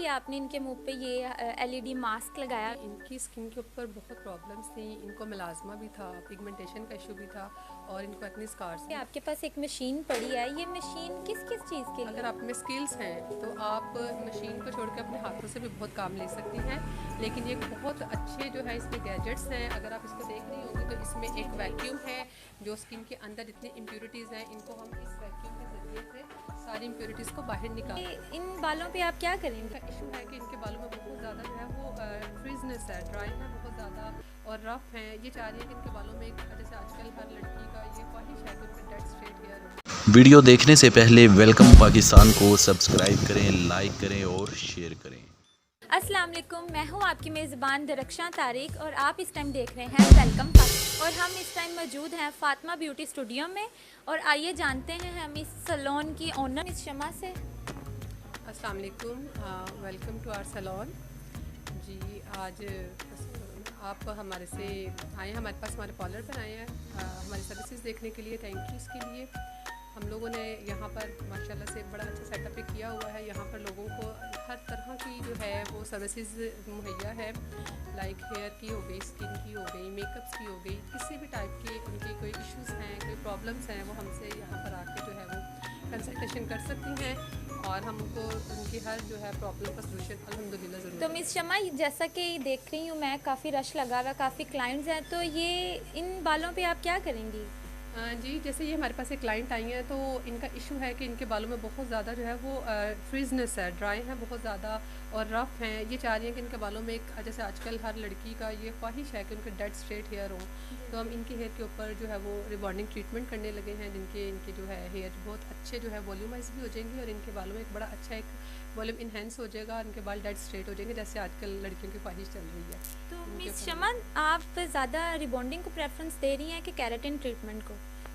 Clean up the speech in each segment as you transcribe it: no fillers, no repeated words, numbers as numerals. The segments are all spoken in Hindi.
लिए आपने इनके मुंह पे ये एलईडी मास्क लगाया? इनकी स्किन के ऊपर बहुत प्रॉब्लम्स थी। इनको मेलाज़मा भी था, पिगमेंटेशन का इशू भी था और इनको एक्ने स्कार्स भी। आपके पास एक मशीन पड़ी है, ये मशीन किस किस चीज़ के लिए? अगर आप में स्किल्स हैं तो आप मशीन को छोड़ के अपने हाथों से भी बहुत काम ले सकती हैं। लेकिन ये बहुत अच्छे जो है इसमें गैजेट्स हैं। अगर आप इसको देख रही होंगी तो इसमें एक वैक्यूम है जो स्किन के अंदर जितनी इम्प्योरिटीज़ हैं इनको हम इस वैक्यूम के ज़रिए से सारी इम्प्योरिटीज़ को बाहर निकाल। इन बालों पे आप क्या करेंगे? इनका इशू है कि इनके बालों में बहुत ज़्यादा जो है वो फ्रीजनेस है, ड्राई है बहुत ज़्यादा और रफ हैं। ये चाह रही है कि इनके बालों में जैसे आजकल हर लड़की का ये ख्वाहिश है कि उनके डेड स्ट्रेट हेयर हो। वीडियो देखने से पहले वेलकम पाकिस्तान को सब्सक्राइब करें, लाइक करें और शेयर करें। अस्सलाम वालेकुम, मैं हूँ आपकी मेज़बान दरख्शां तारिक और आप इस टाइम देख रहे हैं वेलकम पाकिस्तान। और हम इस टाइम मौजूद हैं फातिमा ब्यूटी स्टूडियो में और आइए जानते हैं हम इस सैलून की ओनर मिस शमा से। अस्सलाम वालेकुम, वेलकम टू आवर सैलून। जी, आज आप हमारे से आए, हमारे पास हमारे पार्लर पर आए हैं हमारी सर्विसेज देखने के लिए। थैंक यू इसके लिए। हम लोगों ने यहाँ पर माशाल्लाह से बड़ा अच्छा सेटअप किया हुआ है। यहाँ पर लोगों को हर तरह की जो है वो सर्विसेज मुहैया है। लाइक हेयर की हो गई, स्किन की हो गई, मेकअप्स की हो गई, किसी भी टाइप के उनके कोई इश्यूज़ हैं, कोई प्रॉब्लम्स हैं, वो हमसे यहाँ पर आके जो है वो कंसल्टेशन कर सकती हैं और हमको उनकी हर जो है प्रॉब्लम का सलूशन अल्हम्दुलिल्लाह ज़रूर। तो मिस शमा, जैसा कि देख रही हूँ मैं, काफ़ी रश लगा हुआ, काफ़ी क्लाइंट्स हैं, तो ये इन बालों पे आप क्या करेंगी? जी, जैसे ये हमारे पास एक क्लाइंट आई हैं तो इनका इशू है कि इनके बालों में बहुत ज़्यादा जो है वो फ्रीजनेस है, ड्राई है बहुत ज़्यादा और रफ़ हैं। ये चाह रही हैं कि इनके बालों में एक जैसे आजकल हर लड़की का ये ख्वाहिश है कि उनके डेड स्ट्रेट हेयर हो। तो हम इनके हेयर के ऊपर जो है वो रिबॉन्डिंग ट्रीटमेंट करने लगे हैं, जिनके इनके जो है हेयर बहुत अच्छे जो है वॉल्यूमाइज भी हो जाएंगे और इनके बालों में एक बड़ा अच्छा एक वॉल्यूम इन्हेंस हो जाएगा और इनके बाल डेड स्ट्रेट हो जाएंगे जैसे आजकल लड़कियों की ख्वाहिश चल रही है। तो मिस शमा, आप ज़्यादा रिबॉन्डिंग को प्रेफरेंस दे रही हैं कि केराटिन ट्रीटमेंट को?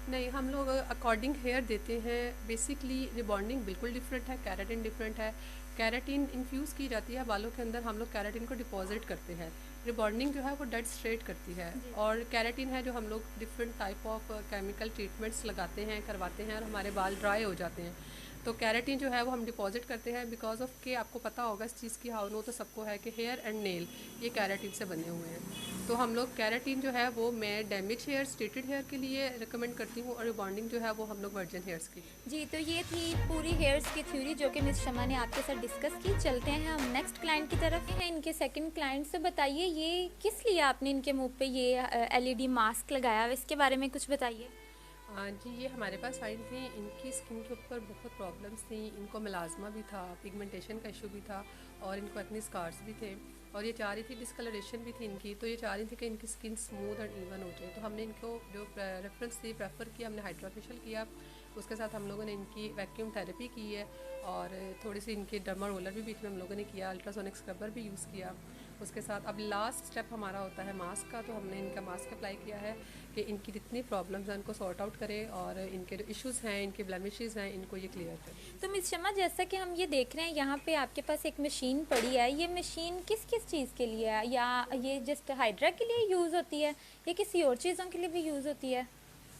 नहीं, हम लोग अकॉर्डिंग हेयर देते हैं। बेसिकली रिबॉन्डिंग बिल्कुल डिफरेंट है, केराटिन डिफरेंट है। केराटिन इन्फ्यूज़ की जाती है बालों के अंदर, हम लोग केराटिन को डिपॉजिट करते हैं। रिबॉन्डिंग जो है वो डेड स्ट्रेट करती है और केराटिन है जो हम लोग different type of chemical treatments लगाते हैं, करवाते हैं और हमारे बाल ड्राई हो जाते हैं। तो केराटिन जो है वो हम डिपॉजिट करते हैं बिकॉज ऑफ के आपको पता होगा इस चीज़ की, हाउ नो तो सबको है कि हेयर एंड नेल ये केराटिन से बने हुए हैं। तो हम लोग केराटिन जो है वो मैं डैमेज हेयर, स्ट्रेटेड हेयर के लिए रिकमेंड करती हूँ और रिबॉन्डिंग जो है वो हम लोग वर्जिन हेयर्स की। जी, तो ये थी पूरी हेयर्स की थ्योरी जो कि मिस शमा ने आपके साथ डिस्कस की। चलते हैं हम नेक्स्ट क्लाइंट की तरफ है, इनके सेकंड क्लाइंट से। बताइए, ये किस लिए आपने इनके मुंह पे ये एलईडी मास्क लगाया, इसके बारे में कुछ बताइए। जी, ये हमारे पास आई थी। इनकी स्किन के ऊपर बहुत प्रॉब्लम्स थी। इनको मेलाज़मा भी था, पिगमेंटेशन का इशू भी था और इनको एक्ने स्कार्स भी थे और ये चाह रही थी, डिस्कलरेशन भी थी इनकी। तो ये चाह रही थी कि इनकी स्किन स्मूथ एंड इवन हो जाए। तो हमने इनको जो रेफरेंस थी प्रेफर किया, हमने हाइड्रा फेशियल किया। उसके साथ हम लोगों ने इनकी वैक्यूम थेरेपी की है और थोड़ी सी इनकी डर्मा रोलर भी बीच में हम लोगों ने किया, अल्ट्रासोनिक स्क्रबर भी यूज़ किया। उसके साथ अब लास्ट स्टेप हमारा होता है मास्क का। तो हमने इनका मास्क अप्लाई किया है कि इनकी जितनी प्रॉब्लम्स हैं उनको सॉर्ट आउट करें और इनके जो इश्यूज़ हैं, इनके ब्लेमिशेस हैं, इनको ये क्लियर करें। तो मिस शमा, जैसा कि हम ये देख रहे हैं यहाँ पे आपके पास एक मशीन पड़ी है, ये मशीन किस किस चीज़ के लिए है? या ये जस्ट हाइड्रा के लिए यूज़ होती है या किसी और चीज़ों के लिए भी यूज़ होती है?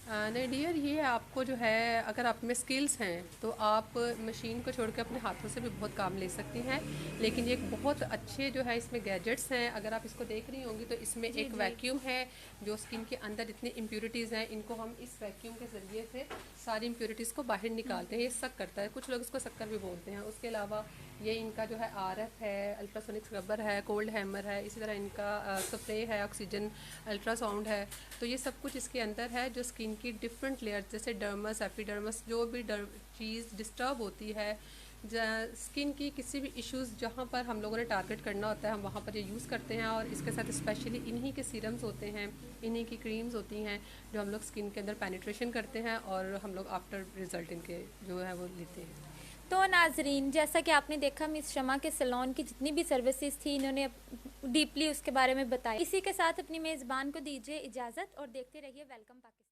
नहीं डियर, ये आपको जो है अगर आप में स्किल्स हैं तो आप मशीन को छोड़ के अपने हाथों से भी बहुत काम ले सकती हैं। लेकिन ये एक बहुत अच्छे जो है इसमें गैजेट्स हैं। अगर आप इसको देख रही होंगी तो इसमें एक वैक्यूम है जो स्किन के अंदर जितनी इम्प्योरिटीज़ हैं इनको हम इस वैक्यूम के ज़रिए से सारी इम्प्योरिटीज़ को बाहर निकालते हैं। ये सक करता है, कुछ लोग इसको शक्कर भी बोलते हैं। उसके अलावा ये इनका जो है RF है, अल्ट्रासोनिक स्क्रबर है, कोल्ड हैमर है, इसी तरह इनका स्प्रे है, ऑक्सीजन, अल्ट्रासाउंड है। तो ये सब कुछ इसके अंदर है जो स्किन की डिफरेंट लेयर जैसे डर्मस, एपिडर्मस, जो भी चीज़ डिस्टर्ब होती है स्किन की, किसी भी इश्यूज़ जहाँ पर हम लोगों ने टारगेट करना होता है हम वहाँ पर ये यूज़ करते हैं। और इसके साथ स्पेशली इन्हीं के सीरम्स होते हैं, इन्हीं की क्रीम्स होती हैं जो हम लोग स्किन के अंदर पेनिट्रेशन करते हैं और हम लोग आफ्टर रिज़ल्ट इनके जो है वो लेते हैं। तो नाजरीन, जैसा कि आपने देखा मिस शमा के सैलून की जितनी भी सर्विसेज थी इन्होंने डीपली उसके बारे में बताया। इसी के साथ अपनी मेज़बान को दीजिए इजाज़त और देखते रहिए वेलकम पाकिस्तान।